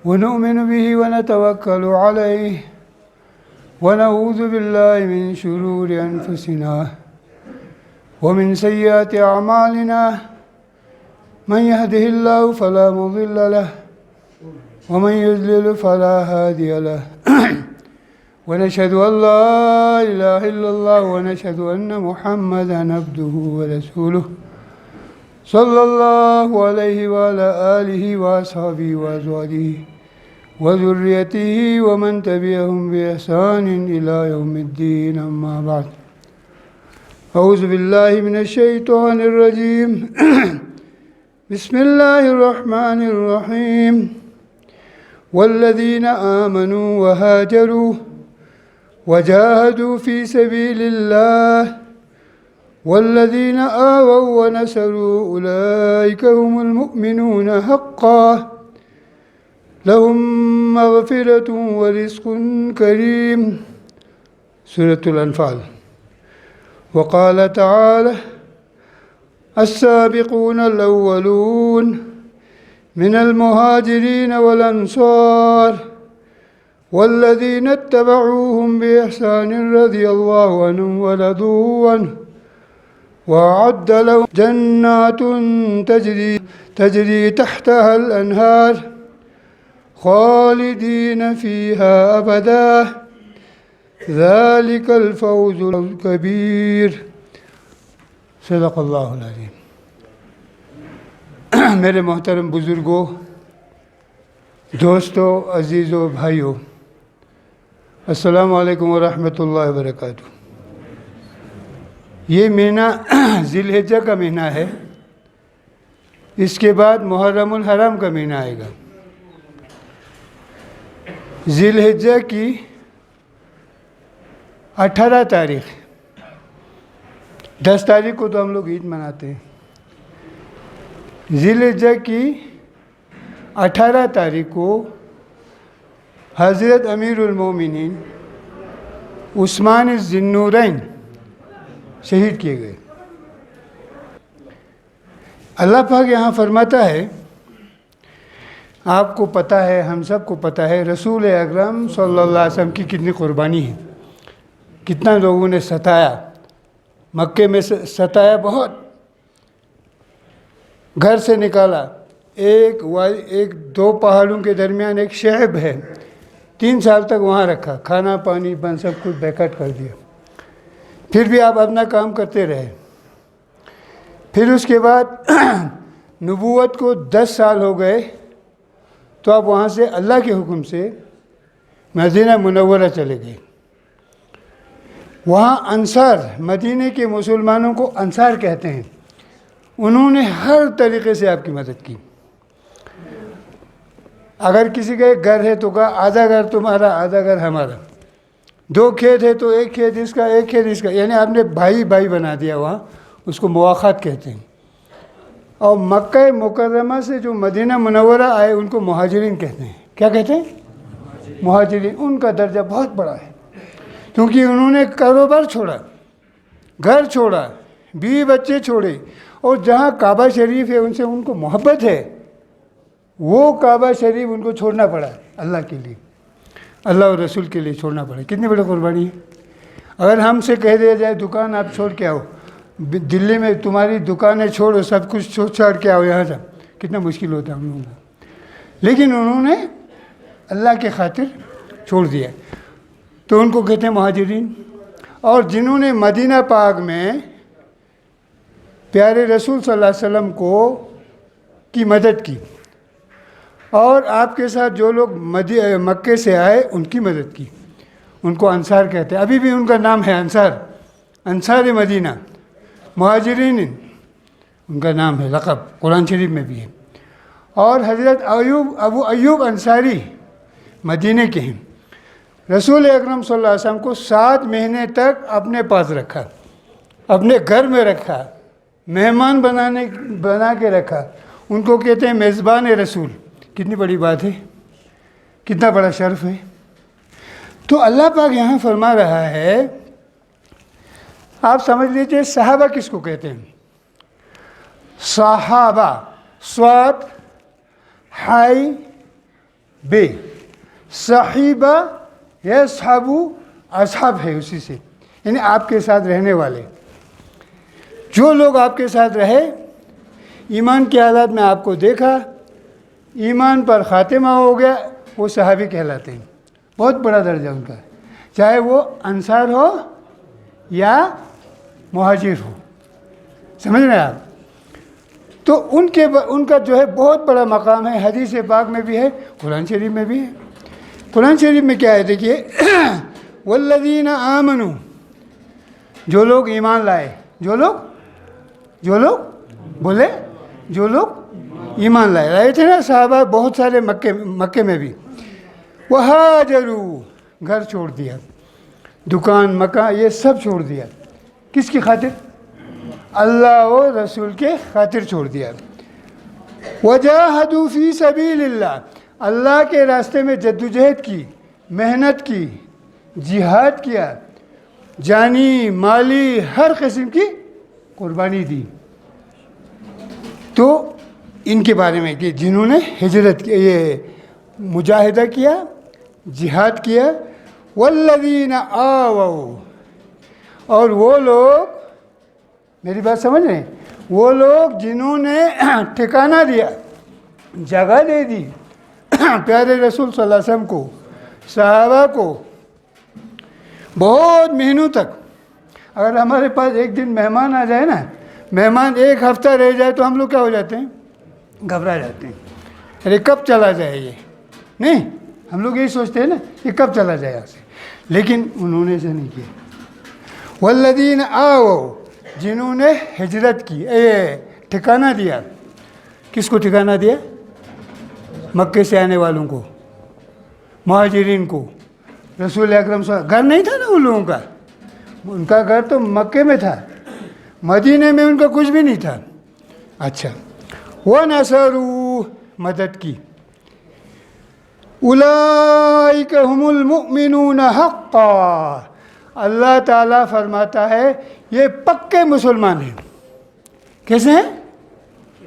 ونؤمن به ونتوكل عليه ونعوذ بالله من شرور أنفسنا ومن سيئات أعمالنا من يهده الله فلا مضل له ومن يضلل فلا هادي له ونشهد أن لا إله إلا الله ونشهد أن محمدا عبده ورسوله صلى الله عليه وعلى آله وأصحابه وأزواجه وذريته ومن تبعهم بإحسان إلى يوم الدين أما بعد أعوذ بالله من الشيطان الرجيم بسم الله الرحمن الرحيم والذين آمنوا وهاجروا وجاهدوا في سبيل الله والذين آووا ونصروا أولئك هم المؤمنون حقا لهم مغفرة ورزق كريم سورة الأنفال. وقال تعالى السابقون الأولون من المهاجرين والأنصار والذين اتبعوهم بإحسان رضي الله عنهم ورضوا عنه وأعد لهم جنات تجري تحتها الأنهار خالدين فيها أبدا ذلك الفوز الكبير صدق اللہ العظیم. میرے محترم بزرگوں، دوستوں، عزیزوں، بھائیوں، السلام علیکم ورحمۃ اللہ وبرکاتہ. یہ مہینہ ذی الحجہ کا مہینہ ہے. اس کے بعد محرم الحرام کا مہینہ آئے گا. ذی الحجہ کی 18 تاریخ، 10 تاریخ کو تو ہم لوگ عید مناتے ہیں. ذی الحجہ کی 18 تاریخ کو حضرت امیر المومنین عثمان ذی النورین شہید کیے گئے. اللہ پاک یہاں فرماتا ہے، آپ کو پتہ ہے، ہم سب کو پتہ ہے، رسول اکرم صلی اللہ علیہ وسلم کی کتنی قربانی ہے، کتنا لوگوں نے ستایا، مکے میں ستایا بہت. گھر سے نکالا، دو پہاڑوں کے درمیان ایک شعب ہے، 3 سال تک وہاں رکھا، کھانا پانی بند سب کچھ بیکٹ کر دیا. پھر بھی آپ اپنا کام کرتے رہے. پھر اس کے بعد نبوت کو 10 سال ہو گئے تو آپ وہاں سے اللہ کے حکم سے مدینہ منورہ چلے گئے. وہاں انصار، مدینہ کے مسلمانوں کو انصار کہتے ہیں، انہوں نے ہر طریقے سے آپ کی مدد کی. اگر کسی کا ایک گھر ہے تو کہا آدھا گھر تمہارا آدھا گھر ہمارا، 2 کھیت ہے تو ایک کھیت اس کا ایک کھیت اس کا، یعنی آپ نے بھائی بھائی بنا دیا. وہاں اس کو مواخات کہتے ہیں. اور مکہ مکرمہ سے جو مدینہ منورہ آئے ان کو مہاجرین کہتے ہیں. کیا کہتے ہیں؟ مہاجرین. ان کا درجہ بہت بڑا ہے کیونکہ انہوں نے کاروبار چھوڑا، گھر چھوڑا، بیوی بچے چھوڑے، اور جہاں کعبہ شریف ہے ان سے ان کو محبت ہے، وہ کعبہ شریف ان کو چھوڑنا پڑا اللہ کے لیے، اللہ اور رسول کے لیے چھوڑنا پڑا. کتنی بڑی قربانی ہے. اگر ہم سے کہہ دیا جائے دکان آپ چھوڑ کے آؤ، دلی میں تمہاری دکانیں چھوڑو، سب کچھ چھوڑ کے آؤ یہاں سے، کتنا مشکل ہوتا ہے ہم لوگوں کو. لیکن انہوں نے اللہ کے خاطر چھوڑ دیا، تو ان کو کہتے ہیں مہاجرین. اور جنہوں نے مدینہ پاک میں پیارے رسول صلی اللہ علیہ وسلم کی مدد کی، اور آپ کے ساتھ جو لوگ مکے سے آئے ان کی مدد کی، ان کو انصار کہتے ہیں. ابھی بھی ان کا نام ہے انصار، انصار مدینہ. مہاجرین ان کا نام ہے، لقب قرآن شریف میں بھی ہے. اور حضرت ابو ایوب انصاری مدینہ کے ہیں. رسول اکرم صلی اللہ علیہ وسلم کو 7 مہینے تک اپنے پاس رکھا، اپنے گھر میں رکھا، مہمان بنا کے رکھا. ان کو کہتے ہیں میزبان رسول. کتنی بڑی بات ہے، کتنا بڑا شرف ہے. تو اللہ پاک یہاں فرما رہا ہے، آپ سمجھ لیجئے صحابہ کس کو کہتے ہیں. صحابہ، صاد، ہائی، بے، صحیبہ یصحبو اصحاب ہے اسی سے، یعنی آپ کے ساتھ رہنے والے. جو لوگ آپ کے ساتھ رہے، ایمان کے حالات میں آپ کو دیکھا، ایمان پر خاتمہ ہو گیا، وہ صحابی کہلاتے ہیں. بہت بڑا درجہ ان کا، چاہے وہ انصار ہو یا مہاجر ہو. سمجھ رہے ہیں آپ؟ تو ان کا جو ہے بہت بڑا مقام ہے. حدیث پاک میں بھی ہے، قرآن شریف میں بھی ہے. قرآن شریف میں کیا ہے دیکھیے، والذین آمنوا، جو لوگ ایمان لائے، جو لوگ بولے، جو لوگ ایمان لائے تھے نا صحابہ بہت سارے مکے میں بھی. وہاجروا، گھر چھوڑ دیا، دکان مکان یہ سب چھوڑ دیا. کس کی خاطر؟ اللہ و رسول کے خاطر چھوڑ دیا. وجاہدوا فی سبیل اللہ، اللہ کے راستے میں جدوجہد کی، محنت کی، جہاد کیا، جانی مالی ہر قسم کی قربانی دی. تو ان کے بارے میں کہ جنہوں نے ہجرت کی، یہ مجاہدہ کیا، جہاد کیا. والذین آووا، اور وہ لوگ، میری بات سمجھ رہے ہیں، وہ لوگ جنہوں نے ٹھکانہ دیا، جگہ دے دی پیارے رسول صلی اللہ علیہ وسلم کو، صحابہ کو، بہت مہینوں تک. اگر ہمارے پاس ایک دن مہمان آ جائے نا، مہمان ایک ہفتہ رہ جائے تو ہم لوگ کیا ہو جاتے ہیں؟ گھبرا جاتے ہیں. ارے کب چلا جائے یہ؟ نہیں، ہم لوگ یہی سوچتے ہیں نا کہ کب چلا جائے یہاں سے. لیکن انہوں نے ایسا نہیں کیا. والذین آووا، جنہوں نے ہجرت کی، ٹھکانہ دیا. کس کو ٹھکانہ دیا؟ مکے سے آنے والوں کو، مہاجرین کو. رسول اکرم صلی اللہ علیہ وسلم، گھر نہیں تھا نا ان لوگوں کا، ان کا گھر تو مکے میں تھا، مدینے میں ان کا کچھ بھی نہیں تھا. اچھا، وَنَصَرُوا، مدد کی. اولئک هم المؤمنون حقا، اللہ تعالیٰ فرماتا ہے یہ پکے مسلمان ہیں. کیسے ہیں؟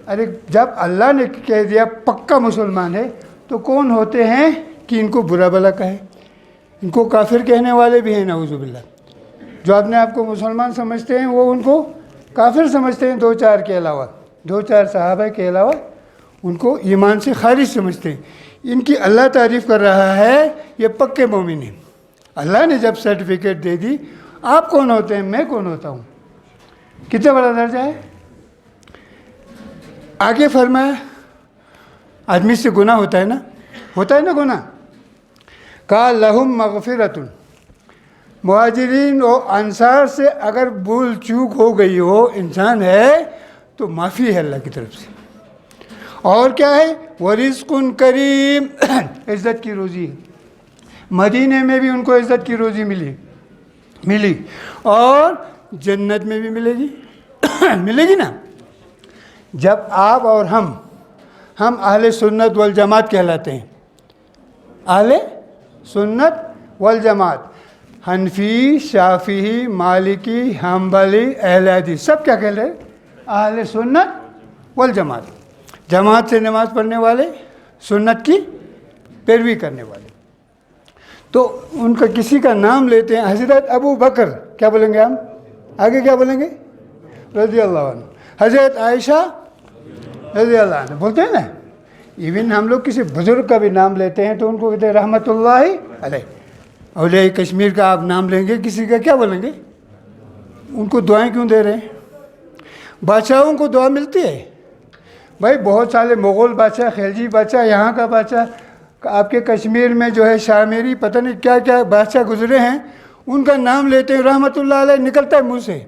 ارے جب اللہ نے کہہ دیا پکا مسلمان ہے تو کون ہوتے ہیں کہ ان کو برا بھلا کہے؟ ان کو کافر کہنے والے بھی ہیں نعوذ باللہ. جو اپنے آپ کو مسلمان سمجھتے ہیں وہ ان کو کافر سمجھتے ہیں. دو چار صحابہ کے علاوہ ان کو ایمان سے خارج سمجھتے ہیں. ان کی اللہ تعریف کر رہا ہے یہ پکے مومن ہیں. اللہ نے جب سرٹیفکیٹ دے دی، آپ کون ہوتے ہیں، میں کون ہوتا ہوں، کتنا بڑا درجہ ہے. آگے فرمایا آدمی سے گناہ ہوتا ہے نا گناہ. قال لہم مغفرۃ، مہاجرین و انصار سے اگر بھول چوک ہو گئی ہو، انسان ہے تو معافی ہے اللہ کی طرف سے. اور کیا ہے؟ ورزق کریم، عزت کی روزی ہے. مدینے میں بھی ان کو عزت کی روزی ملی اور جنت میں بھی ملے گی نا. جب آپ اور ہم اہل سنت والجماعت کہلاتے ہیں. اہل سنت والجماعت، حنفی، شافعی، مالکی، حنبلی، اہل حدیث، سب کیا کہہ رہے ہیں؟ اہل سنت والجماعت. جماعت سے نماز پڑھنے والے، سنت کی پیروی کرنے والے. تو ان کا کسی کا نام لیتے ہیں، حضرت ابو بکر، کیا بولیں گے ہم آگے؟ کیا بولیں گے؟ رضی اللہ عنہ. حضرت عائشہ رضی اللہ عنہ بولتے ہیں نا. ایون ہم لوگ کسی بزرگ کا بھی نام لیتے ہیں تو ان کو کہتے ہیں رحمۃ اللہ علیہ. اولیاء کشمیر کا آپ نام لیں گے کسی کا، کیا بولیں گے؟ ان کو دعائیں کیوں دے رہے ہیں؟ بادشاہوں کو دعا ملتی ہے بھائی. بہت سارے مغول بادشاہ، خلجی بادشاہ، یہاں کا بادشاہ، آپ کے کشمیر میں جو ہے شامیری، پتہ نہیں کیا کیا بادشاہ گزرے ہیں، ان کا نام لیتے ہیں رحمۃ اللہ علیہ. نکلتا ہے منہ سے؟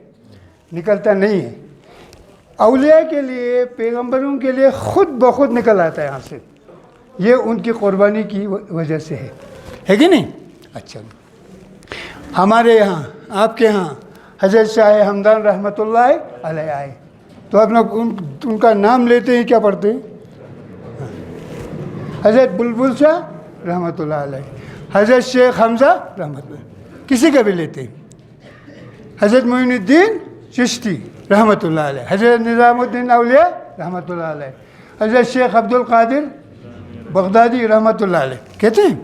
نکلتا نہیں ہے. اولیاء کے لیے، پیغمبروں کے لیے خود بخود نکل آتا ہے یہاں سے. یہ ان کی قربانی کی وجہ سے ہے کہ نہیں؟ اچھا، ہمارے یہاں، آپ کے یہاں حضرت شاہ ہمدان رحمۃ اللہ علیہ آئے تو اپنا ان کا نام لیتے ہیں، کیا پڑھتے ہیں؟ حضرت بلبل شاہ رحمۃ اللہ علیہ، حضرت شیخ حمزہ رحمۃ اللہ، کسی کا بھی لیتے ہیں. حضرت معین الدین چشتی رحمۃ اللہ علیہ، حضرت نظام الدین اولیاء رحمۃ اللہ علیہ، حضرت شیخ عبد القادر بغدادی رحمۃ اللہ علیہ کہتے ہیں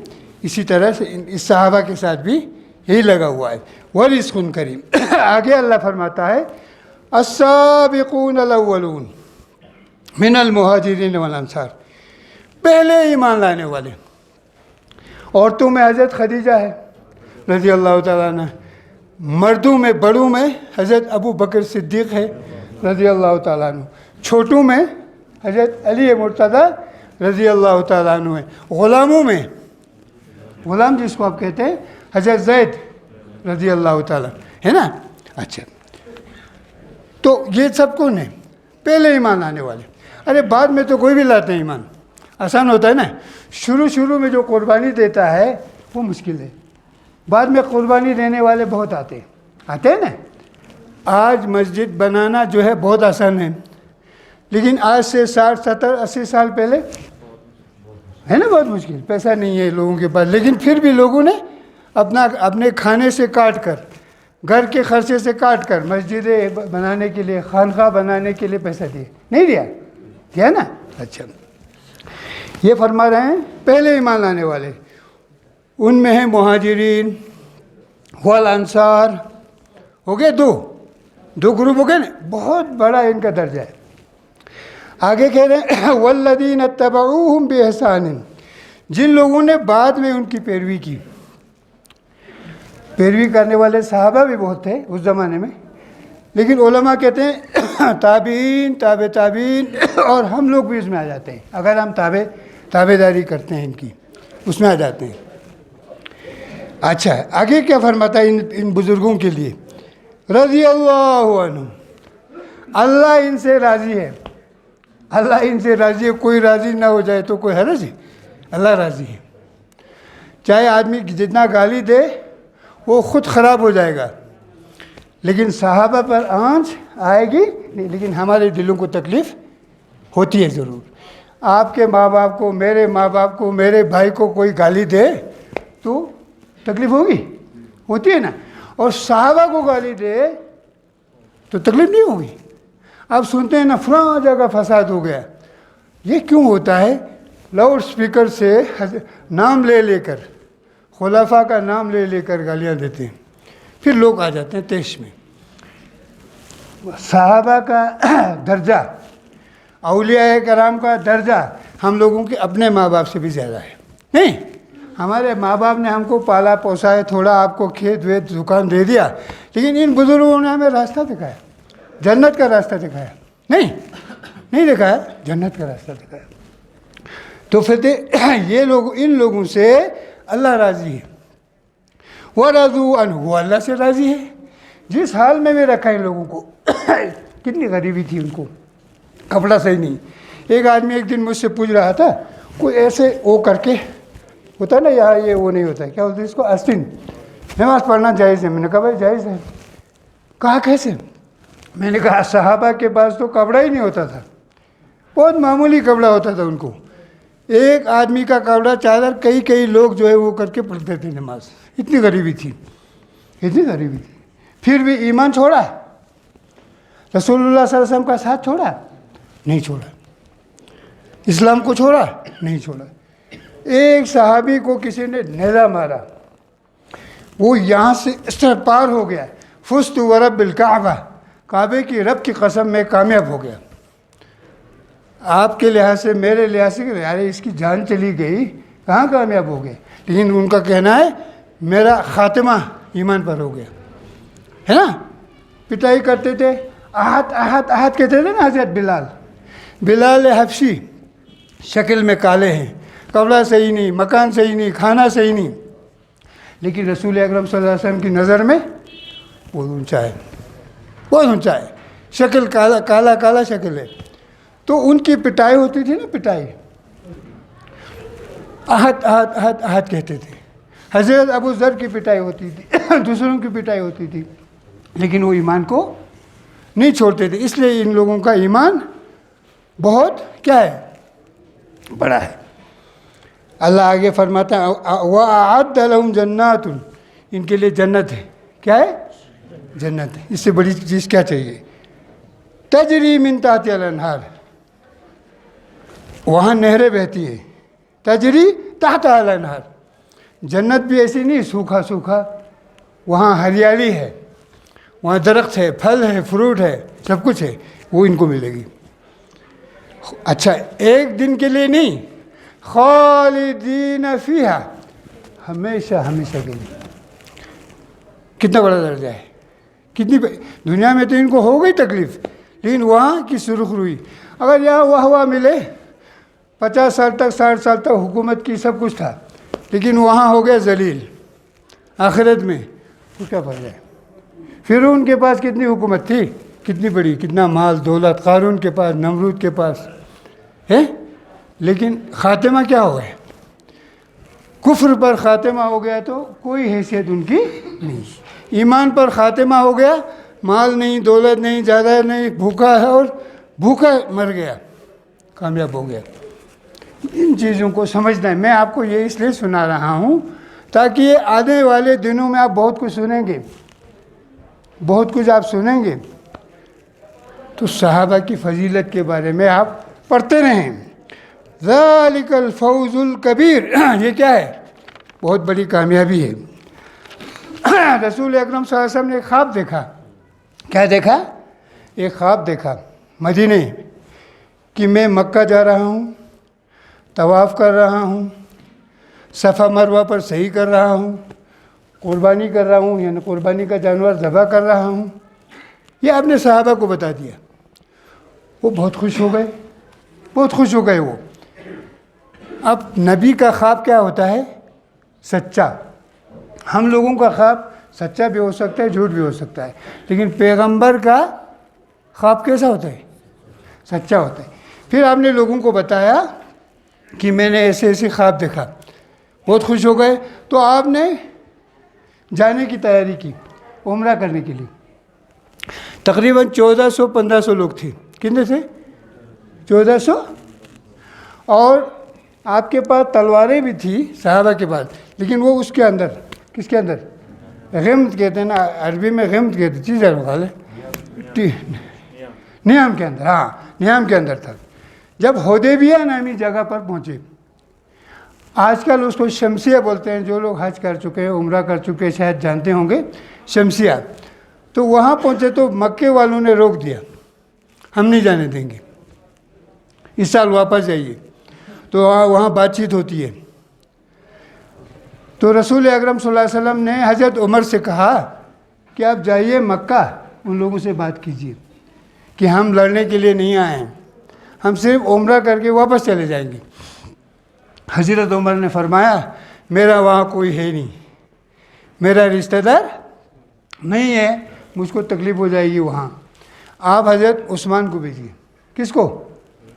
اسی طرح سے اس صحابہ کے ساتھ بھی یہی لگا ہوا ہے. ورزق کریم. آگے اللہ فرماتا ہے السابقون الاولون من المہاجرین والانصار، پہلے ایمان لانے والے. عورتوں میں حضرت خدیجہ ہے رضی اللہ تعالیٰ عنہ، مردوں میں بڑوں میں حضرت ابو بکر صدیق ہے رضی اللہ تعالیٰ عنہ، چھوٹوں میں حضرت علی مرتضیٰ رضی اللہ تعالیٰ عنہ ہے. غلاموں میں غلام جس کو آپ کہتے ہیں حضرت زید رضی اللہ تعالیٰ ہے نا. اچھا، تو یہ سب کون ہے؟ پہلے ایمان لانے والے. ارے بعد میں تو کوئی بھی لاتے ہیں ایمان، آسان ہوتا ہے نا. شروع میں جو قربانی دیتا ہے وہ مشکل ہے، بعد میں قربانی دینے والے بہت آتے ہیں نا. آج مسجد بنانا جو ہے بہت آسان ہے، لیکن آج سے 60 70 80 سال پہلے ہے نا بہت مشکل. پیسہ نہیں ہے لوگوں کے پاس، لیکن پھر بھی لوگوں نے اپنے کھانے سے کاٹ کر، گھر کے خرچے سے کاٹ کر مسجدیں بنانے کے لیے، خانقاہ بنانے کے لیے پیسہ دیے. نہیں دیا نا. اچھا، یہ فرما رہے ہیں پہلے ایمان لانے والے، ان میں ہیں مہاجرین والانصار. ہو گئے دو گروپ ہو گئے نا، بہت بڑا ان کا درجہ ہے. آگے کہہ رہے ہیں والذین اتبعوہم باحسان، جن لوگوں نے بعد میں ان کی پیروی کی. پیروی کرنے والے صحابہ بھی بہت تھے اس زمانے میں، لیکن علماء کہتے ہیں تابعین تابع تابعین، اور ہم لوگ بھی اس میں آ جاتے ہیں. اگر ہم تابع داری کرتے ہیں ان کی، اس میں آ جاتے ہیں. اچھا، آگے کیا فرماتا ہے ان بزرگوں کے لیے؟ رضی اللہ عنہ، اللہ ان سے راضی ہے. اللہ ان سے راضی ہے. کوئی راضی نہ ہو جائے تو کوئی حرج ہے؟ اللہ راضی ہے. چاہے آدمی جتنا گالی دے وہ خود خراب ہو جائے گا، لیکن صحابہ پر آنچ آئے گی نہیں. لیکن ہمارے دلوں کو تکلیف ہوتی ہے ضرور. آپ کے ماں باپ کو، میرے ماں باپ کو، میرے بھائی کو کوئی گالی دے تو تکلیف ہوتی ہے نا. اور صحابہ کو گالی دے تو تکلیف نہیں ہوگی. آپ سنتے ہیں نا فلاں جگہ فساد ہو گیا. یہ کیوں ہوتا ہے؟ لاؤڈ سپیکر سے نام لے کر، خلفاء کا نام لے کر گالیاں دیتے ہیں، پھر لوگ آ جاتے ہیں تیش میں. صحابہ کا درجہ، اولیاء کرام کا درجہ ہم لوگوں کے اپنے ماں باپ سے بھی زیادہ ہے. نہیں، ہمارے ماں باپ نے ہم کو پالا پوسا ہے، تھوڑا آپ کو کھیت ویت دکان دے دیا، لیکن ان بزرگوں نے ہمیں راستہ دکھایا، جنت کا راستہ دکھایا. نہیں دکھایا، جنت کا راستہ دکھایا. تو پھر یہ لوگ، ان لوگوں سے اللہ راضی ہے. وَرَضُوا عَنْهُ، وہ اللہ سے راضی ہے. جس حال میں رکھا ان لوگوں کو. کتنی غریبی تھی ان کو، کپڑا صحیح نہیں. ایک آدمی ایک دن مجھ سے پوچھ رہا تھا، کوئی ایسے او کر کے ہوتا نا یہاں، یہ وہ نہیں ہوتا ہے، کیا بولتے ہیں اس کو، آستین، نماز پڑھنا جائز ہے. میں نے کہا بھائی جائز ہے. کہا کیسے؟ میں نے کہا صحابہ کے پاس تو کپڑا ہی نہیں ہوتا تھا، بہت معمولی کپڑا ہوتا تھا ان کو. ایک آدمی کا کپڑا چادر کئی لوگ جو ہے وہ کر کے پڑھتے تھے نماز. اتنی غریبی تھی. پھر بھی ایمان چھوڑا؟ رسول اللہ صلی اللہ علیہ وسلم کا ساتھ چھوڑا؟ نہیں چھوڑا. اسلام کو چھوڑا؟ نہیں چھوڑا. ایک صحابی کو کسی نے نیزہ مارا، وہ یہاں سے اس طرح پار ہو گیا. فزت ورب الکعبہ، کعبے کی رب کی قسم میں کامیاب ہو گیا. آپ کے لحاظ سے، میرے لحاظ سے، ارے اس کی جان چلی گئی، کہاں کامیاب ہو گئے. لیکن ان کا کہنا ہے میرا خاتمہ ایمان پر ہو گیا، ہے نا. پٹائی کرتے تھے، احد کہتے تھے نا حضرت بلال حبشی، شکل میں کالے ہیں، کپڑا صحیح نہیں، مکان صحیح نہیں، کھانا صحیح نہیں، لیکن رسول اکرم صلی اللہ علیہ وسلم کی نظر میں بہت اونچا ہے. شکل کالا شکل ہے. تو ان کی پٹائی ہوتی تھی نا، پٹائی، احد کہتے تھے. حضرت ابو ذر کی پٹائی ہوتی تھی، دوسروں کی پٹائی ہوتی تھی، لیکن وہ ایمان کو نہیں چھوڑتے تھے. اس لیے ان لوگوں کا ایمان بہت کیا ہے، بڑا ہے. اللہ آگے فرماتا ہے وَأَعَدَّ لَهُمْ جَنَّاتٌ، ان کے لیے جنت ہے. کیا ہے؟ جنت ہے. اس سے بڑی چیز کیا چاہیے؟ تجری من تحتها الانہار، وہاں نہریں بہتی ہے. تجری تحت الانہار. جنت بھی ایسی نہیں سوکھا سوکھا, وہاں ہریالی ہے, وہاں درخت ہے, پھل ہے, فروٹ ہے, سب کچھ ہے, وہ ان کو ملے گی. اچھا ایک دن کے لیے نہیں, خالدین فیہا, ہمیشہ ہمیشہ کے لیے. کتنا بڑا درجہ ہے, کتنی دنیا میں تو ان کو ہو گئی تکلیف, لیکن وہاں کی سرخ روئی. اگر یہاں واہ ملے 50 سال تک 60 سال تک حکومت کی سب کچھ تھا, لیکن وہاں ہو گیا ذلیل. آخرت میں تو کیا فرق ہے. فرعون کے پاس کتنی حکومت تھی, کتنی بڑی, کتنا مال دولت, قارون کے پاس, نمرود کے پاس ہے, لیکن خاتمہ کیا ہو گیا, کفر پر خاتمہ ہو گیا تو کوئی حیثیت ان کی نہیں. ایمان پر خاتمہ ہو گیا, مال نہیں, دولت نہیں, جائیداد نہیں, بھوکا ہے اور بھوکا مر گیا, کامیاب ہو گیا. ان چیزوں کو سمجھنا ہے. میں آپ کو یہ اس لیے سنا رہا ہوں تاکہ یہ آنے والے دنوں میں آپ بہت کچھ سنیں گے, بہت کچھ آپ سنیں گے, تو صحابہ کی فضیلت کے بارے میں آپ پڑھتے رہیں. ذالک الفوز الکبیر, یہ کیا ہے, بہت بڑی کامیابی ہے. رسول اکرم صلی اللہ علیہ وسلم نے ایک خواب دیکھا. کیا دیکھا؟ ایک خواب دیکھا مدینے کہ میں مکہ جا رہا ہوں, طواف کر رہا ہوں, صفا مروہ پر صحیح کر رہا ہوں, قربانی کر رہا ہوں, یعنی قربانی کا جانور ذبح کر رہا ہوں. یہ آپ نے صحابہ کو بتا دیا. وہ بہت خوش ہو گئے, بہت خوش ہو گئے وہ. اب نبی کا خواب کیا ہوتا ہے؟ سچا. ہم لوگوں کا خواب سچا بھی ہو سکتا ہے, جھوٹ بھی ہو سکتا ہے, لیکن پیغمبر کا خواب کیسا ہوتا ہے؟ سچا ہوتا ہے. پھر آپ نے لوگوں کو بتایا کہ میں نے ایسے ایسے خواب دیکھا, بہت خوش ہو گئے. تو آپ نے جانے کی تیاری کی عمرہ کرنے کے لیے. تقریباً 1400-1500 لوگ تھے. کتنے تھے؟ 1400. اور آپ کے پاس تلواریں بھی تھی صحابہ کے پاس, لیکن وہ اس کے اندر, کس کے اندر؟ غمد کہتے ہیں نا, عربی میں غمد کہتے ہیں, چیزیں نکال نیام کے اندر. ہاں نیام کے اندر تھا. جب حدیبیہ نامی جگہ پر پہنچے, آج کل اس کو شمسیہ بولتے ہیں, جو لوگ حج کر چکے ہیں, عمرہ کر چکے ہیں, شاید جانتے ہوں گے شمسیہ. تو وہاں پہنچے تو مکے والوں نے روک دیا, ہم نہیں جانے دیں گے, اس سال واپس جائیے. تو وہاں بات چیت ہوتی ہے. تو رسول اکرم صلی اللہ علیہ وسلم نے حضرت عمر سے کہا کہ آپ جائیے مکہ, ان لوگوں سے بات کیجیے کہ ہم لڑنے کے لیے نہیں آئے ہیں, ہم صرف عمرہ کر کے واپس چلے جائیں گے. حضرت عمر نے فرمایا میرا وہاں کوئی ہے نہیں, میرا رشتہ دار نہیں ہے, مجھ کو تکلیف ہو جائے گی وہاں. آپ حضرت عثمان کو بھیجیے. کس کو؟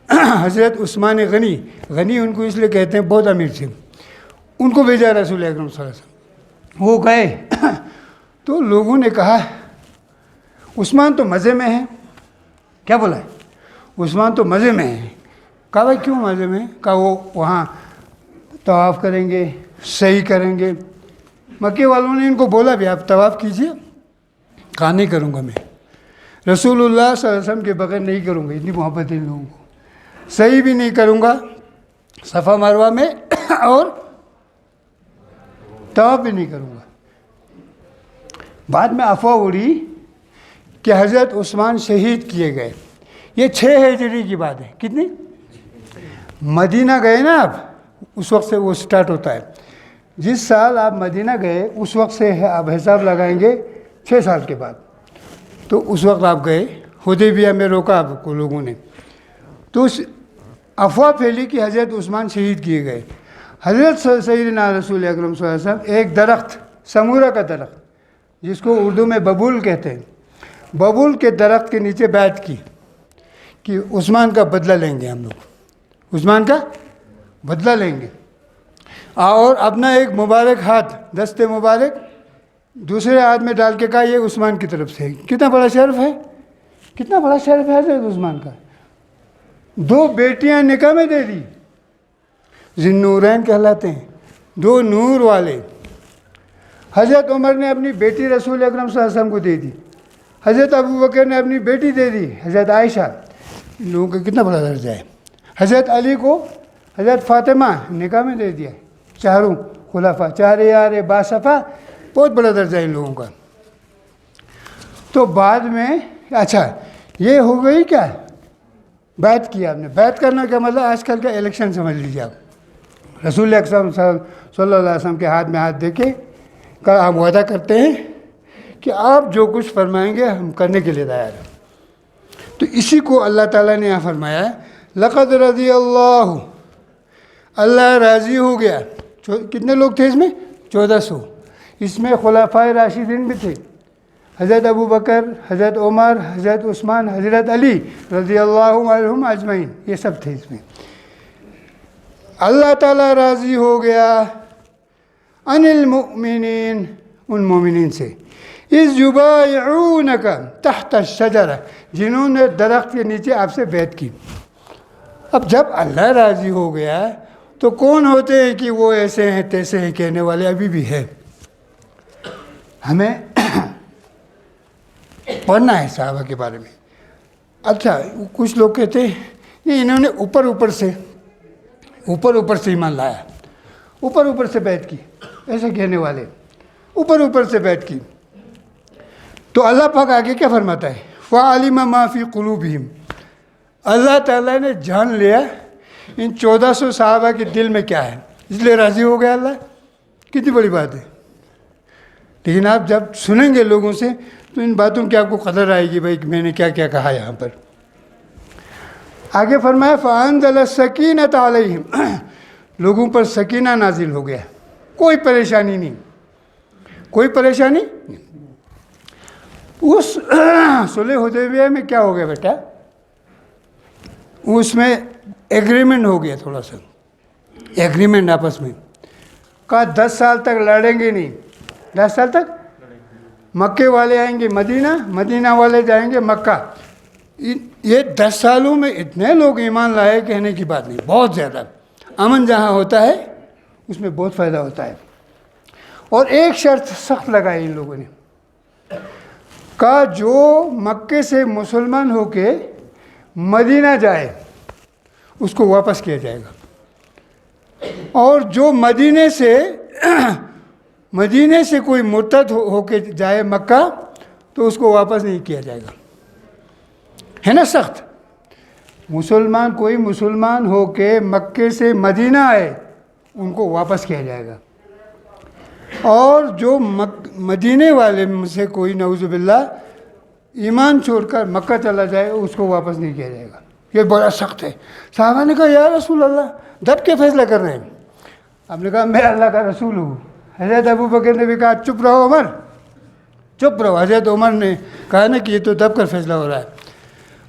حضرت عثمان غنی. غنی ان کو اس لیے کہتے ہیں, بہت امیر تھے. ان کو بھیجا رسول اکرم صلی اللہ علیہ وسلم. وہ گئے تو لوگوں نے کہا عثمان تو مزے میں ہے. کیا بولا ہے؟ عثمان تو مزے میں ہے. کہا بھائی کیوں مزے میں؟ کہا وہ وہاں طواف کریں گے, صحیح کریں گے. مکے والوں نے ان کو بولا بھی آپ طواف کیجیے. کہا نہیں کروں گا, میں رسول اللہ صلی اللہ علیہ وسلم کے بغیر نہیں کروں گا, اتنی محبت ہے ان لوگوں کو. صحیح بھی نہیں کروں گا صفا مروہ میں, اور طواف بھی نہیں کروں گا. بعد میں افواہ اڑی کہ حضرت عثمان شہید کیے گئے. یہ 6 ہجری کی بات ہے. کتنی؟ مدینہ گئے نا آپ, اس وقت سے وہ سٹارٹ ہوتا ہے. جس سال آپ مدینہ گئے اس وقت سے آپ حساب لگائیں گے 6 سال کے بعد. تو اس وقت آپ گئے, حدیبیہ میں روکا آپ کو لوگوں نے. تو افواہ پھیلی کہ حضرت عثمان شہید کیے گئے. حضرت سیدنا رسول اکرم صلی اللہ علیہ وسلم ایک درخت, سمورہ کا درخت, جس کو اردو میں ببول کہتے ہیں, ببول کے درخت کے نیچے بیعت کی کہ عثمان کا بدلہ لیں گے ہم لوگ, عثمان کا بدلہ لیں گے. اور اپنا ایک مبارک ہاتھ, دست مبارک دوسرے ہاتھ میں ڈال کے کہا یہ عثمان کی طرف سے. کتنا بڑا شرف ہے, کتنا بڑا شرف ہے حضرت عثمان کا. 2 بیٹیاں نکاح میں دے دی, ذوالنورین کہلاتے ہیں, 2 نور والے. حضرت عمر نے اپنی بیٹی رسول اکرم صلی اللہ علیہ وسلم کو دے دی. حضرت ابوبکر نے اپنی بیٹی دے دی, حضرت عائشہ. ان لوگوں کا کتنا بڑا درجہ ہے. حضرت علی کو حضرت فاطمہ نکاح میں دے دیا، چاروں خلفاء، چار یار باصفا، بہت بڑا درجہ ان لوگوں کا۔ تو بعد میں اچھا یہ ہو گئی کیا، بیعت کیا آپ نے۔ بیعت کرنا کا مطلب آج کل کا الیکشن سمجھ لیجیے آپ۔ رسول اکرم صلی اللہ علیہ وسلم کے ہاتھ میں ہاتھ دے کے ہم وعدہ کرتے ہیں کہ آپ جو کچھ فرمائیں گے ہم کرنے کے لیے تیار ہیں۔ تو اسی کو اللہ تعالیٰ نے یہاں فرمایا ہے، لقد رضی اللہ، اللہ راضی ہو گیا۔ کتنے لوگ تھے اس میں؟ 1400۔ اس میں خلفائے راشدین بھی تھے، حضرت ابو بکر، حضرت عمر، حضرت عثمان، حضرت علی رضی اللہ عنہم اجمعین، یہ سب تھے اس میں۔ اللہ تعالیٰ راضی ہو گیا عن المؤمنین، ان مومنین سے، اذ یبایعونک تحت الشجرہ، جنہوں نے درخت کے نیچے آپ سے بیعت کی۔ اب جب اللہ راضی ہو گیا تو کون ہوتے ہیں کہ وہ ایسے ہیں تیسے ہیں کہنے والے ابھی بھی ہے؟ ہمیں پڑھنا ہے صحابہ کے بارے میں۔ اچھا کچھ لوگ کہتے ہیں نہیں انہوں نے اوپر سے ایمان لایا، اوپر سے بیعت کی، ایسے کہنے والے اوپر سے بیعت کی۔ تو اللہ پاک آگے کیا فرماتا ہے؟ فَعَلِمَ مَا فِي قُلُوبِهِمْ، اللہ تعالیٰ نے جان لیا ان 1400 صحابہ کے دل میں کیا ہے، اس لیے راضی ہو گیا اللہ۔ کتنی بڑی بات ہے۔ لیکن آپ جب سنیں گے لوگوں سے تو ان باتوں کی آپ کو قدر آئے گی، بھائی میں نے کیا کیا کہا یہاں پر۔ آگے فرمایا فَأَنزَلَ السَّكِينَةَ عَلَيْهِمْ، لوگوں پر سکینہ نازل ہو گیا، کوئی پریشانی نہیں، کوئی پریشانی نہیں۔ اس صلح حدیبیہ میں کیا ہو گیا بیٹا؟ اس میں ایگریمنٹ ہو گیا، تھوڑا سا ایگریمنٹ آپس میں، کہا 10 سال تک لڑیں گے نہیں، 10 سال تک مکے والے آئیں گے مدینہ، مدینہ والے جائیں گے مکہ۔ یہ 10 سالوں میں اتنے لوگ ایمان لائے کہنے کی بات نہیں، بہت زیادہ۔ امن جہاں ہوتا ہے اس میں بہت فائدہ ہوتا ہے۔ اور ایک شرط سخت لگائی ان لوگوں نے، کہا جو مکے سے مسلمان ہو کے مدینہ جائے اس کو واپس کیا جائے گا، اور جو مدینے سے کوئی مرتد ہو کے جائے مکہ تو اس کو واپس نہیں کیا جائے گا۔ ہے نا سخت؟ کوئی مسلمان ہو کے مکے سے مدینہ آئے ان کو واپس کیا جائے گا، اور جو مدینے والے میں سے کوئی نعوذ باللہ ایمان چھوڑ کر مکہ چلا جائے اس کو واپس نہیں کیا جائے گا۔ یہ بڑا سخت ہے۔ صحابہ نے کہا یا رسول اللہ دب کے فیصلہ کر رہے ہیں؟ آپ نے کہا میں اللہ کا رسول ہوں۔ حضرت ابو بکر نے بھی کہا چپ رہو عمر، چپ رہو۔ حضرت عمر نے کہا نا کہ یہ تو دب کر فیصلہ ہو رہا ہے،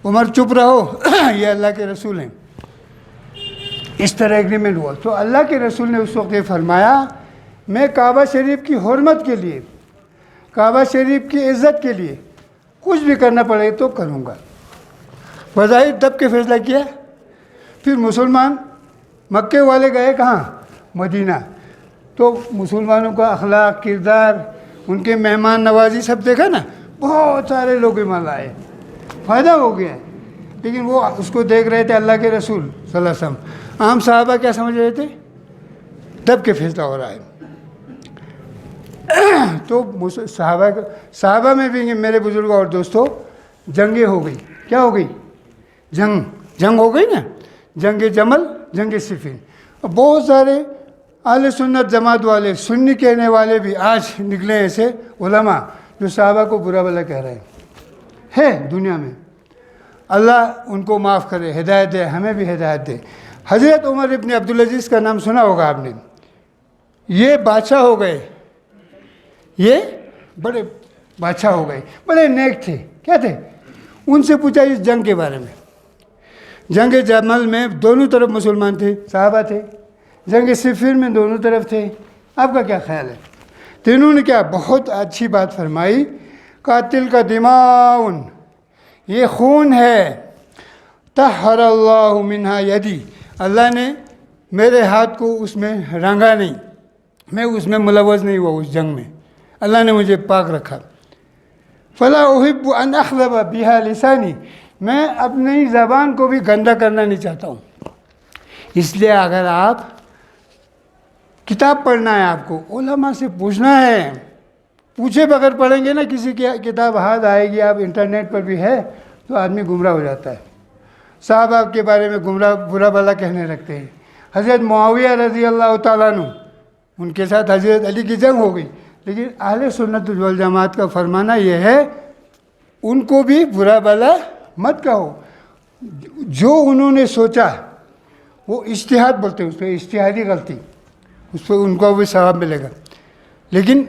عمر چپ رہو، یہ اللہ کے رسول ہیں۔ اس طرح ایگریمنٹ ہوا۔ تو اللہ کے رسول نے اس وقت یہ فرمایا میں کعبہ شریف کی حرمت کے لیے، کعبہ شریف کی عزت کے لیے کچھ بھی کرنا پڑے تو کروں گا۔ بظاہر دب کے فیصلہ کیا۔ پھر مسلمان مکے والے گئے کہاں؟ مدینہ۔ تو مسلمانوں کا اخلاق، کردار، ان کے مہمان نوازی سب دیکھا نا، بہت سارے لوگ ایمان لائے، فائدہ ہو گیا۔ لیکن وہ اس کو دیکھ رہے تھے اللہ کے رسول صلی اللہ علیہ وسلم۔ عام صحابہ کیا سمجھ رہے تھے؟ دب کے فیصلہ ہو رہا ہے۔ تو صحابہ میں بھی میرے بزرگوں اور دوستوں جنگیں ہو گئی۔ کیا ہو گئی؟ جنگ ہو گئی نا، جنگ جمل، جنگ صفین۔ بہت سارے اہل سنت جماعت والے، سنی کہنے والے بھی آج نکلے ایسے علماء جو صحابہ کو برا بھلا کہہ رہے ہیں دنیا میں۔ اللہ ان کو معاف کرے، ہدایت دے، ہمیں بھی ہدایت دے۔ حضرت عمر ابن عبدالعزیز کا نام سنا ہوگا آپ نے، یہ بادشاہ ہو گئے، یہ بڑے بادشاہ ہو گئے، بڑے نیک تھے۔ کیا تھے؟ ان سے پوچھا اس جنگ کے بارے میں۔ جنگ جمل میں دونوں طرف مسلمان تھے، صحابہ تھے، جنگ صفین میں دونوں طرف تھے، آپ کا کیا خیال ہے؟ تینوں نے کیا بہت اچھی بات فرمائی، قاتل کا دماؤن، یہ خون ہے، طہر اللہ منہا یدی، اللہ نے میرے ہاتھ کو اس میں رنگا نہیں، میں اس میں ملوث نہیں ہوا، اس جنگ میں اللہ نے مجھے پاک رکھا۔ فلا احب ان اخذب بها لسانی، میں اپنی زبان کو بھی گندا کرنا نہیں چاہتا ہوں۔ اس لیے اگر آپ کتاب پڑھنا ہے، آپ کو علماء سے پوچھنا ہے، پوچھے بغیر پڑھیں گے نا کسی کی کتاب ہاتھ آئے گی، آپ انٹرنیٹ پر بھی ہے تو آدمی گمراہ ہو جاتا ہے۔ صحابہ کے بارے میں گمراہ برا بھلا کہنے لگتے ہیں۔ حضرت معاویہ رضی اللہ تعالیٰ عنہ، ان کے ساتھ حضرت علی کی جنگ ہو گئی، لیکن اہل سنت والجماعت کا فرمانا یہ ہے ان کو بھی برا بھلا مت کہو، جو انہوں نے سوچا وہ اجتہاد بولتے ہیں، اس پہ اجتہادی غلطی، اس پہ ان کو بھی ثواب ملے گا۔ لیکن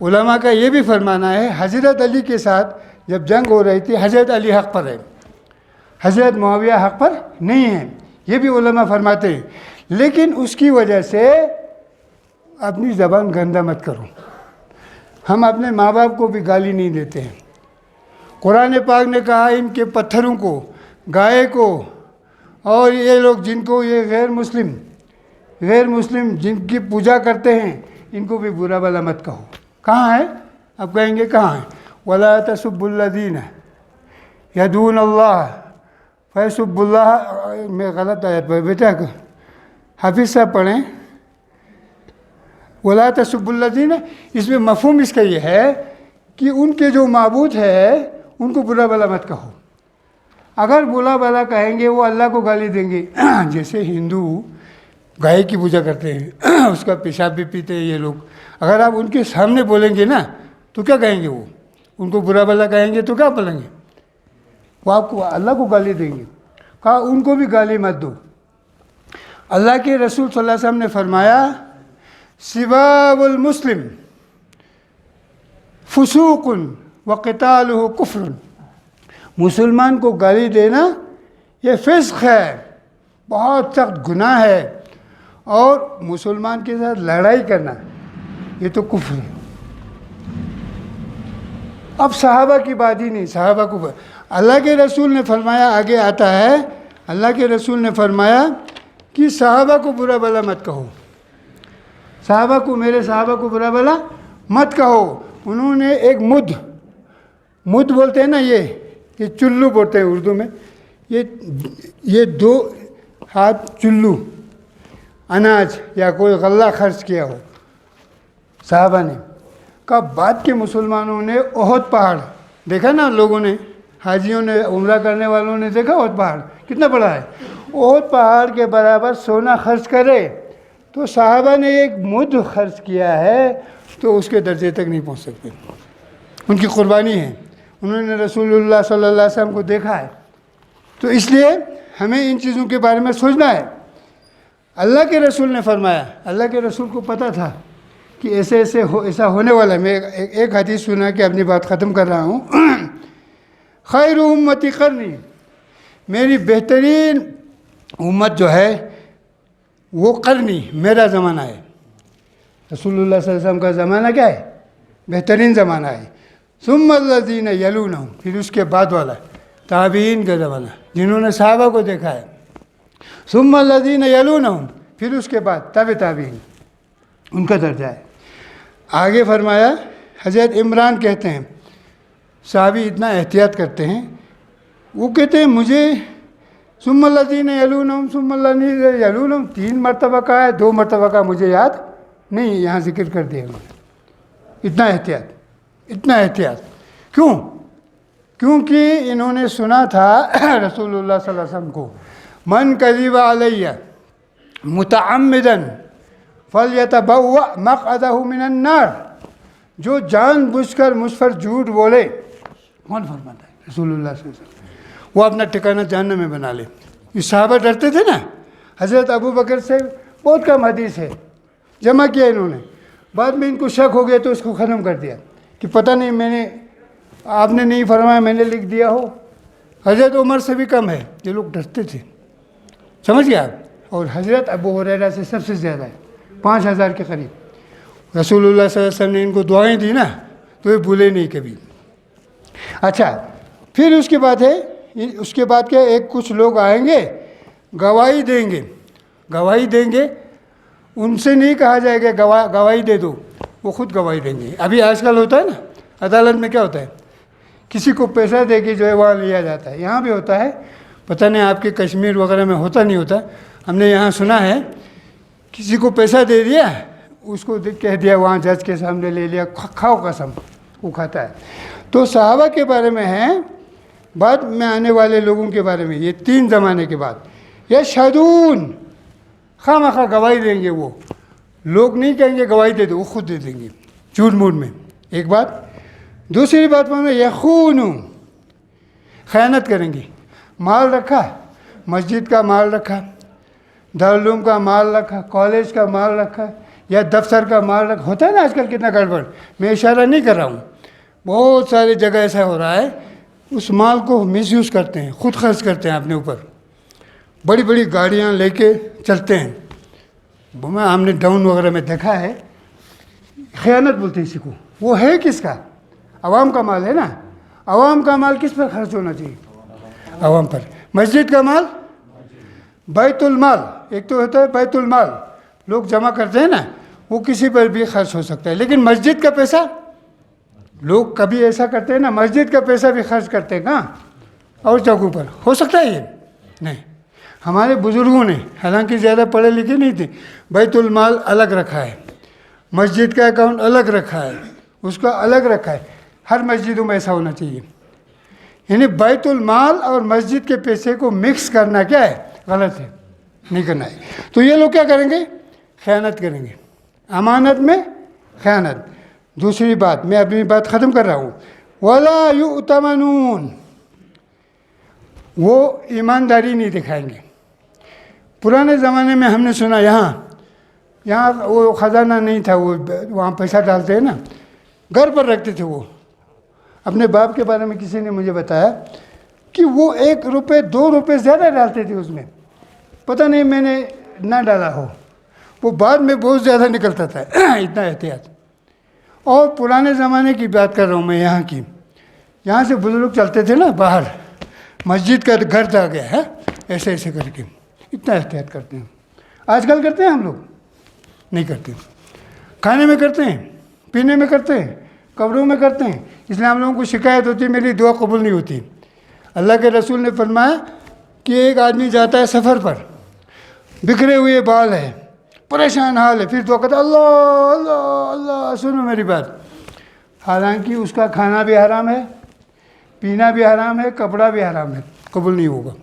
علماء کا یہ بھی فرمانا ہے حضرت علی کے ساتھ جب جنگ ہو رہی تھی حضرت علی حق پر ہے، حضرت معاویہ حق پر نہیں ہے، یہ بھی علماء فرماتے ہیں۔ لیکن اس کی وجہ سے اپنی زبان گندہ مت کرو۔ ہم اپنے ماں باپ کو بھی گالی نہیں دیتے ہیں۔ قرآن پاک نے کہا ان کے پتھروں کو، گائے کو، اور یہ لوگ جن کو یہ غیر مسلم جن کی پوجا کرتے ہیں ان کو بھی برا بھلا مت کہو۔ کہاں ہے؟ آپ کہیں گے کہاں ہے؟ وَلَا تَسُبُّوا الَّذِينَ يَدْعُونَ اللَّهَ فَيَسُبُّوا اللَّهَ، میں غلط آیت پڑھ بیٹا، حافظ صاحب پڑھیں۔ وَلَا تَسُبُّوا الَّذِينَ، اس میں مفہوم اس کا یہ ہے کہ ان کے جو معبود ہے ان کو برا بھلا مت کہو۔ اگر برا بھلا کہیں گے وہ اللہ کو گالی دیں گے۔ جیسے ہندو گائے کی پوجا کرتے ہیں، اس کا پیشاب بھی پیتے ہیں یہ لوگ، اگر آپ ان کے سامنے بولیں گے نا تو کیا کہیں گے؟ وہ ان کو برا بھلا کہیں گے تو کیا بولیں گے؟ وہ آپ کو اللہ کو گالی دیں گے۔ کہا ان کو بھی گالی مت دو۔ اللہ کے رسول صلی اللہ علیہ وسلم نے فرمایا سباب المسلم فسوق وقتالہ کفر، مسلمان کو گالی دینا یہ فسق ہے، بہت سخت گناہ ہے، اور مسلمان کے ساتھ لڑائی کرنا یہ تو کفر ہے۔ اب صحابہ کی بات ہی نہیں، صحابہ کو اللہ کے رسول نے فرمایا، آگے آتا ہے اللہ کے رسول نے فرمایا کہ صحابہ کو برا بھلا مت کہو، صحابہ کو، میرے صحابہ کو برا بھلا مت کہو۔ انہوں نے ایک مد بولتے ہیں نا، یہ چلو بولتے ہیں اردو میں، یہ 2 ہاتھ چلو اناج یا کوئی غلہ خرچ کیا ہو صحابہ نے۔ کہا بعد کے مسلمانوں نے احد پہاڑ دیکھا نا، لوگوں نے، حاجیوں نے، عمرہ کرنے والوں نے دیکھا احد پہاڑ کتنا بڑا ہے، احد پہاڑ کے برابر سونا خرچ کرے تو صحابہ نے ایک مد خرچ کیا ہے تو اس کے درجے تک نہیں پہنچ سکتے۔ ان کی قربانی ہے، انہوں نے رسول اللہ صلی اللہ علیہ وسلم کو دیکھا ہے۔ تو اس لیے ہمیں ان چیزوں کے بارے میں سوچنا ہے۔ اللہ کے رسول نے فرمایا، اللہ کے رسول کو پتہ تھا کہ ایسا ہونے والا ہے۔ میں ایک حدیث سنا کہ اپنی بات ختم کر رہا ہوں۔ خیر امتی قرنی، میری بہترین امت جو ہے وہ قرنی، میرا زمانہ ہے۔ رسول اللہ صلی اللہ علیہ وسلم کا زمانہ کیا ہے؟ بہترین زمانہ ہے۔ ثم الذین یلونہم، پھر اس کے بعد والا تابعین کا زمانہ، جنہوں نے صحابہ کو دیکھا ہے۔ ثم الذین یلونہم، پھر اس کے بعد تابعین، ان کا درجہ ہے۔ آگے فرمایا، حضرت عمران کہتے ہیں، صحابی اتنا احتیاط کرتے ہیں، وہ کہتے ہیں مجھے ثم الذین یلونہم ثم الذین یلونہم 3 مرتبہ کا ہے، 2 مرتبہ کا مجھے یاد نہیں، یہاں ذکر کر دیا انہوں نے۔ اتنا احتیاط کیوں؟ کیونکہ انہوں نے سنا تھا رسول اللہ صلی اللہ علیہ وسلم کو، من کذب علیہ متعمدا فلیتبوأ مقعدہ من النار، جو جان بوجھ کر مجھ پر جھوٹ بولے، کون فرماتا ہے؟ رسول اللہ صلی اللہ علیہ وسلم، وہ اپنا ٹھکانہ جہنم میں بنا لے۔ یہ صحابہ ڈرتے تھے نا، حضرت ابو بکر سے بہت کم حدیث ہے، جمع کیا انہوں نے، بعد میں ان کو شک ہو گیا تو اس کو ختم کر دیا کہ پتہ نہیں آپ نے نہیں فرمایا، میں نے لکھ دیا ہو۔ حضرت عمر سے بھی کم ہے، یہ لوگ ڈرتے تھے، سمجھ گئے آپ؟ اور حضرت ابو ہریرہ سے سب سے زیادہ ہے، 5000 کے قریب۔ رسول اللہ صلی اللہ علیہ وسلم نے ان کو دعائیں دی نا تو یہ بھولے نہیں کبھی۔ اچھا، پھر اس کے بعد کیا، کچھ لوگ آئیں گے، گواہی دیں گے، ان سے نہیں کہا جائے گا گواہی دے دو، وہ خود گواہی دیں گے۔ ابھی آج کل ہوتا ہے نا عدالت میں، کیا ہوتا ہے، کسی کو پیسہ دے کے جو ہے وہاں لیا جاتا ہے، یہاں بھی ہوتا ہے، پتہ نہیں آپ کے کشمیر وغیرہ میں ہوتا نہیں ہوتا، ہم نے یہاں سنا ہے کسی کو پیسہ دے دیا، اس کو کہہ دیا وہاں جج کے سامنے لے لیا، کھاؤ قسم، وہ کھاتا ہے۔ تو صحابہ کے بارے میں ہیں، بعد میں آنے والے لوگوں کے بارے میں، یہ 3 زمانے کے بعد یشہدون، خواہ مخواہ گواہی دیں گے، وہ لوگ نہیں کہیں گے گواہی دے دو، وہ خود دے دیں گے جھوٹ موٹ میں، ایک بات۔ دوسری بات میں یخونون، خیانت کریں گے، مال رکھا، مسجد کا مال رکھا، دارالعلوم کا مال رکھا، کالج کا مال رکھا، یا دفتر کا مال رکھا، ہوتا ہے نا آج کل کتنا گڑبڑ، میں اشارہ نہیں کر رہا ہوں، بہت ساری جگہ ایسا ہو رہا ہے، اس مال کو مس یوز کرتے ہیں، خود خرچ کرتے ہیں اپنے اوپر، بڑی بڑی گاڑیاں لے کے چلتے ہیں، ہم نے ڈاؤن وغیرہ میں دیکھا ہے، خیانت بولتے ہیں اسی کو۔ وہ ہے کس کا؟ عوام کا مال ہے نا، عوام کا مال کس پر خرچ ہونا چاہیے؟ عوام پر۔ مسجد کا مال، بیت المال، ایک تو ہوتا ہے بیت المال، لوگ جمع کرتے ہیں نا، وہ کسی پر بھی خرچ ہو سکتا ہے، لیکن مسجد کا پیسہ، لوگ کبھی ایسا کرتے ہیں نا، مسجد کا پیسہ بھی خرچ کرتے ہیں کہاں؟ اور جگہوں پر، ہو سکتا ہے یہ؟ نہیں۔ ہمارے بزرگوں نے، حالانکہ زیادہ پڑھے لکھے نہیں تھے، بیت المال الگ رکھا ہے، مسجد کا اکاؤنٹ الگ رکھا ہے، اس کا الگ رکھا ہے، ہر مسجدوں میں ایسا ہونا چاہیے۔ یعنی بیت المال اور مسجد کے پیسے کو مکس کرنا کیا ہے؟ غلط ہے، نہیں کرنا ہے۔ تو یہ لوگ کیا کریں گے؟ خیانت کریں گے، امانت میں خیانت۔ دوسری بات، میں اپنی بات ختم کر رہا ہوں، وَلَا يُؤْتَمَنُونَ، وہ ایمانداری نہیں دکھائیں گے۔ پرانے زمانے میں ہم نے سنا یہاں وہ خزانہ نہیں تھا، وہ وہاں پیسہ ڈالتے ہیں نا، گھر پر رکھتے تھے وہ۔ اپنے باپ کے بارے میں کسی نے مجھے بتایا کہ وہ 1 روپے 2 روپے زیادہ ڈالتے تھے اس میں، پتہ نہیں میں نے نہ ڈالا ہو، وہ بعد میں بہت زیادہ نکلتا تھا، اتنا احتیاط۔ اور پرانے زمانے کی بات کر رہا ہوں میں، یہاں سے بزرگ چلتے تھے نا باہر، مسجد کا گھر آ گیا ہے، ایسے ایسے کر کے اتنا احتیاط کرتے ہیں۔ آج کل کرتے ہیں ہم لوگ؟ نہیں کرتے۔ کھانے میں کرتے ہیں، پینے میں کرتے ہیں، قبروں میں کرتے ہیں، اس لیے ہم لوگوں کو شکایت ہوتی ہے میری دعا قبول نہیں ہوتی۔ اللہ کے رسول نے فرمایا کہ ایک آدمی جاتا ہے سفر پر، بکھرے ہوئے بال ہے، پریشان حال ہے، پھر دعا کرتا ہے اللہ اللہ اللہ، سنو میری بات، حالانکہ اس کا کھانا بھی حرام ہے، پینا بھی حرام ہے، کپڑا بھی حرام ہے، قبول نہیں ہوگا۔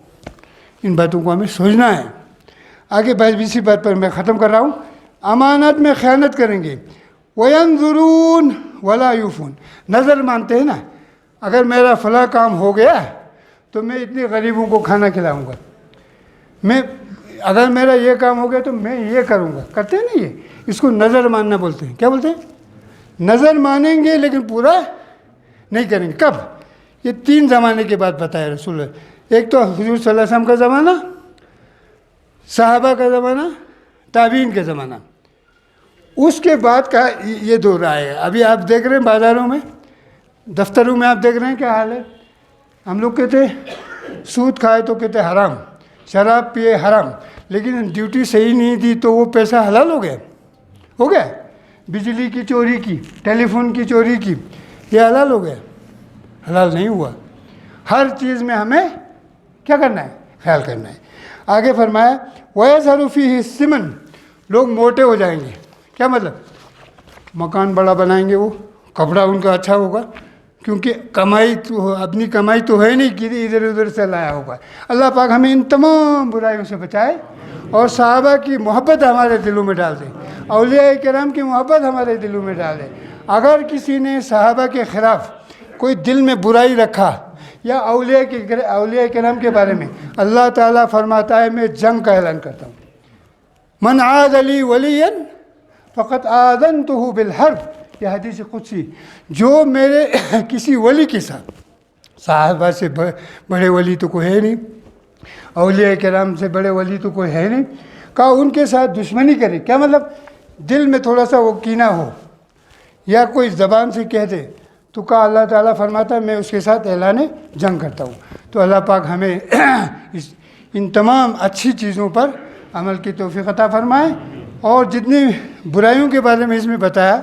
ان باتوں کو ہمیں سوچنا ہے۔ آگے 22ویں بات پر میں ختم کر رہا ہوں، امانت میں خیانت کریں گے۔ وَيَنظُرُونَ وَلَا يُوفُونَ، نظر مانتے ہیں نا، اگر میرا فلاں کام ہو گیا تو میں اتنے غریبوں کو کھانا کھلاؤں گا، اگر میرا یہ کام ہو گیا تو میں یہ کروں گا، کرتے ہیں نا یہ، اس کو نظر ماننا بولتے ہیں۔ کیا بولتے ہیں؟ نظر مانیں گے لیکن پورا نہیں کریں گے۔ کب؟ یہ 3 زمانے کے بعد بتایا رسول اللہ۔ ایک تو حضور صلی اللہ علیہ وسلم کا زمانہ، صحابہ کا زمانہ، تابعین کا زمانہ، اس کے بعد کا یہ دور آئے گا۔ ابھی آپ دیکھ رہے ہیں بازاروں میں، دفتروں میں آپ دیکھ رہے ہیں کیا حال ہے۔ ہم لوگ کہتے ہیں سود کھائے تو کہتے ہیں حرام، شراب پیے حرام، لیکن ڈیوٹی صحیح نہیں دی تو وہ پیسہ حلال ہو گیا۔ بجلی کی چوری کی، ٹیلی فون کی چوری کی، یہ حلال ہو گیا؟ حلال نہیں ہوا۔ ہر چیز میں ہمیں کیا کرنا ہے؟ خیال کرنا ہے۔ آگے فرمایا وَيَظْهَرُ فِيهِ السِّمَنُ، لوگ موٹے ہو جائیں گے۔ کیا مطلب؟ مکان بڑا بنائیں گے، وہ کپڑا ان کا اچھا ہوگا، کیونکہ کمائی تو اپنی کمائی تو ہے نہیں کہ ادھر ادھر سے لایا ہوگا۔ اللہ پاک ہمیں ان تمام برائیوں سے بچائے اور صحابہ کی محبت ہمارے دلوں میں ڈال دے، اولیاء کرام کی محبت ہمارے دلوں میں ڈال دے۔ اگر کسی نے صحابہ کے خلاف کوئی دل میں برائی رکھا یا اولیاء کرام کے بارے میں، اللہ تعالیٰ فرماتا ہے میں جنگ کا اعلان کرتا ہوں، من عاد لی ولیا فقط آذنتہ بالحرب، یہ حدیث قدسی، جو میرے کسی ولی کے ساتھ، صحابہ سے بڑے ولی تو کوئی ہے نہیں، اولیاء کرام سے بڑے ولی تو کوئی ہے نہیں، کہا ان کے ساتھ دشمنی کرے۔ کیا مطلب؟ دل میں تھوڑا سا وہ کینہ ہو یا کوئی زبان سے کہہ دے تو کہا اللہ تعالیٰ فرماتا ہے میں اس کے ساتھ اعلان جنگ کرتا ہوں۔ تو اللہ پاک ہمیں ان تمام اچھی چیزوں پر عمل کی توفیق عطا فرمائے، اور جتنی برائیوں کے بارے میں اس میں بتایا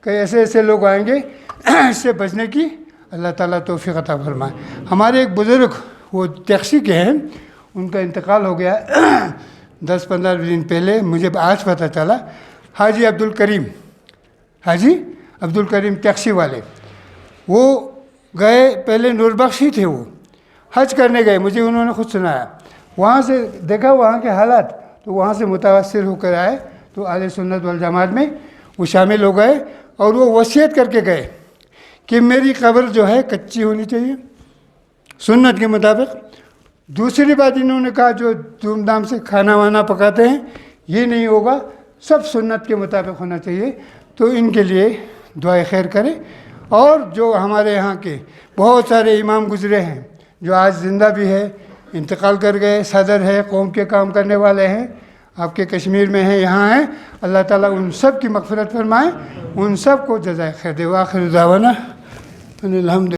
کہ ایسے ایسے لوگ آئیں گے، اس سے بچنے کی اللہ تعالیٰ توفیق عطا فرمائے۔ ہمارے ایک بزرگ وہ ٹیکسی کے ہیں, ان کا انتقال ہو گیا 10-15 دن پہلے. مجھے آج پتہ چلا. حاجی عبدالکریم ٹیکسی والے, وہ گئے پہلے نور بخشی تھے, وہ حج کرنے گئے, مجھے انہوں نے خود سنایا. وہاں سے دیکھا وہاں کے حالات, تو وہاں سے متاثر ہو کر آئے تو اہل سنت والجماعت میں وہ شامل ہو گئے, اور وہ وصیت کر کے گئے کہ میری قبر جو ہے کچی ہونی چاہیے سنت کے مطابق. دوسری بات انہوں نے کہا جو دھوم دھام سے کھانا وانا پکاتے ہیں یہ نہیں ہوگا, سب سنت کے مطابق ہونا چاہیے. تو ان کے لیے دعائے خیر کریں. اور جو ہمارے یہاں کے بہت سارے امام گزرے ہیں جو آج زندہ بھی ہے, انتقال کر گئے, صدر ہے, قوم کے کام کرنے والے ہیں, آپ کے کشمیر میں ہیں, یہاں ہیں, اللہ تعالیٰ ان سب کی مغفرت فرمائے, ان سب کو جزائے خیر دے. وآخر دعوانا ان الحمد